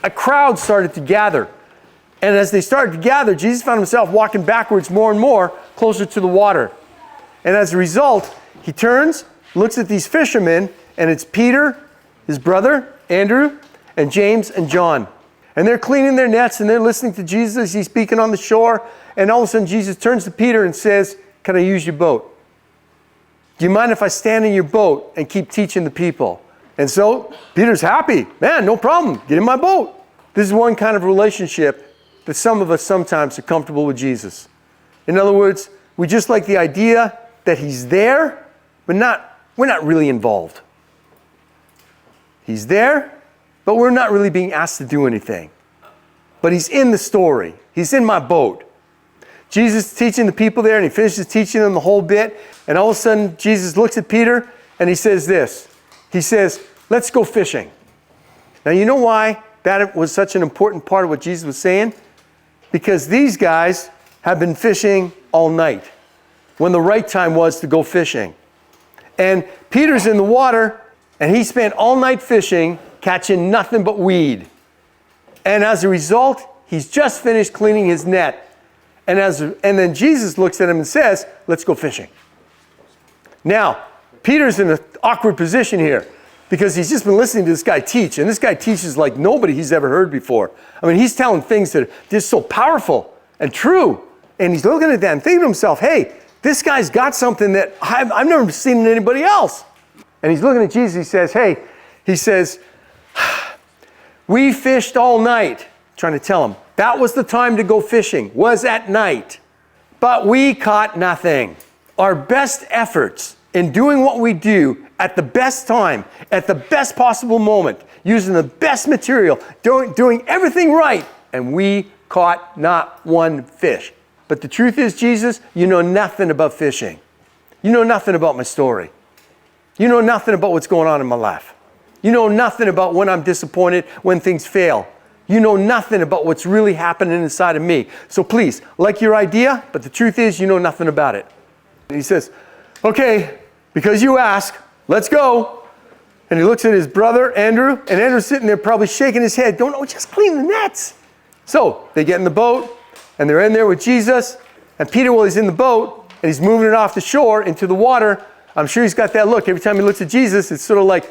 a crowd started to gather. And as they started to gather, Jesus found himself walking backwards more and more closer to the water. And as a result, he turns, looks at these fishermen, and it's Peter, his brother, Andrew, and James and John. And they're cleaning their nets, and they're listening to Jesus. He's speaking on the shore. And all of a sudden, Jesus turns to Peter and says, "Can I use your boat? Do you mind if I stand in your boat and keep teaching the people?" And so Peter's happy. "Man, no problem. Get in my boat." This is one kind of relationship that some of us sometimes are comfortable with Jesus. In other words, we just like the idea that he's there, but we're not really involved. He's there, but we're not really being asked to do anything. But he's in the story. He's in my boat. Jesus is teaching the people there, and he finishes teaching them the whole bit. And all of a sudden, Jesus looks at Peter, and he says this. He says, "Let's go fishing." Now, you know why that was such an important part of what Jesus was saying? Because these guys have been fishing all night when the right time was to go fishing. And Peter's in the water, and he spent all night fishing, catching nothing but weed. And as a result, he's just finished cleaning his net. And then Jesus looks at him and says, "Let's go fishing." Now, Peter's in an awkward position here because he's just been listening to this guy teach. And this guy teaches like nobody he's ever heard before. I mean, he's telling things that are just so powerful and true. And he's looking at that and thinking to himself, hey, this guy's got something that I've never seen in anybody else. And he's looking at Jesus. He says, "We fished all night," trying to tell him. That was the time to go fishing, was at night. "But we caught nothing." Our best efforts in doing what we do at the best time, at the best possible moment, using the best material, doing everything right, and we caught not one fish. But the truth is, Jesus, you know nothing about fishing. You know nothing about my story. You know nothing about what's going on in my life. You know nothing about when I'm disappointed, when things fail. You know nothing about what's really happening inside of me. So please, like your idea, but the truth is you know nothing about it. And he says, "Okay, because you ask, let's go." And he looks at his brother, Andrew, and Andrew's sitting there probably shaking his head, going, "Oh, just clean the nets." So they get in the boat, and they're in there with Jesus. And Peter, while he's in the boat, and he's moving it off the shore into the water, I'm sure he's got that look. Every time he looks at Jesus, it's sort of like,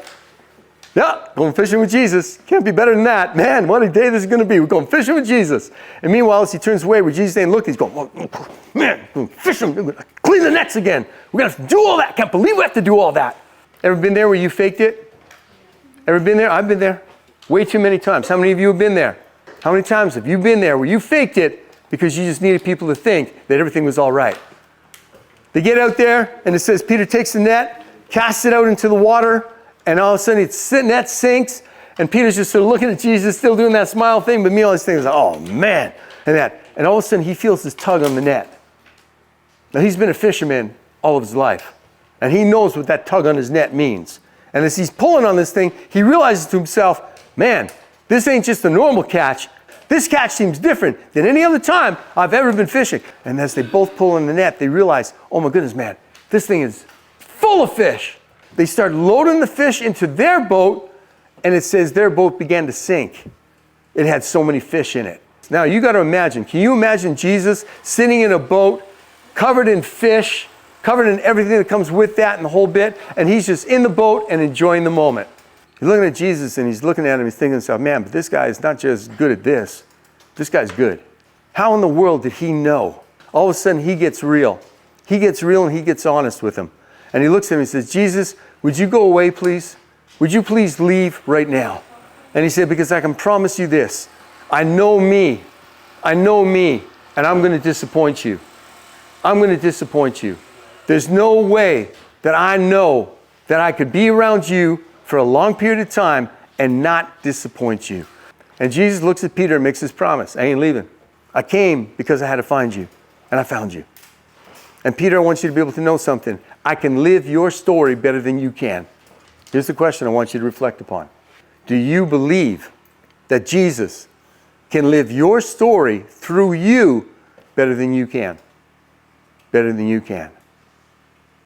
yeah, going fishing with Jesus. Can't be better than that. Man, what a day this is going to be. We're going fishing with Jesus. And meanwhile, as he turns away, where Jesus ain't looking, he's going, "Oh, man, we're going fishing. We're going to clean the nets again. We're going to have to do all that. Can't believe we have to do all that." Ever been there where you faked it? Ever been there? I've been there. Way too many times. How many of you have been there? How many times have you been there where you faked it because you just needed people to think that everything was all right? They get out there, and it says Peter takes the net, casts it out into the water, and all of a sudden the net sinks, and Peter's just sort of looking at Jesus, still doing that smile thing, but me, all these things like, oh man, and all of a sudden he feels this tug on the net. Now he's been a fisherman all of his life, and he knows what that tug on his net means. And as he's pulling on this thing, he realizes to himself, man, this ain't just a normal catch. This catch seems different than any other time I've ever been fishing. And as they both pull in the net, they realize, oh my goodness, man, this thing is full of fish. They start loading the fish into their boat, and it says their boat began to sink. It had so many fish in it. Now you got to imagine, can you imagine Jesus sitting in a boat covered in fish, covered in everything that comes with that and the whole bit, and he's just in the boat and enjoying the moment. He's looking at Jesus, and he's looking at him, he's thinking to himself, man, but this guy is not just good at this. This guy's good. How in the world did he know? All of a sudden he gets real. He gets real and he gets honest with him. And he looks at him and says, "Jesus, would you go away, please? Would you please leave right now?" And he said, "Because I can promise you this. I know me, and I'm going to disappoint you. I'm going to disappoint you. There's no way that I know that I could be around you for a long period of time and not disappoint you." And Jesus looks at Peter and makes this promise. "I ain't leaving. I came because I had to find you, and I found you." And Peter, I want you to be able to know something. I can live your story better than you can. Here's the question I want you to reflect upon. Do you believe that Jesus can live your story through you better than you can? Better than you can.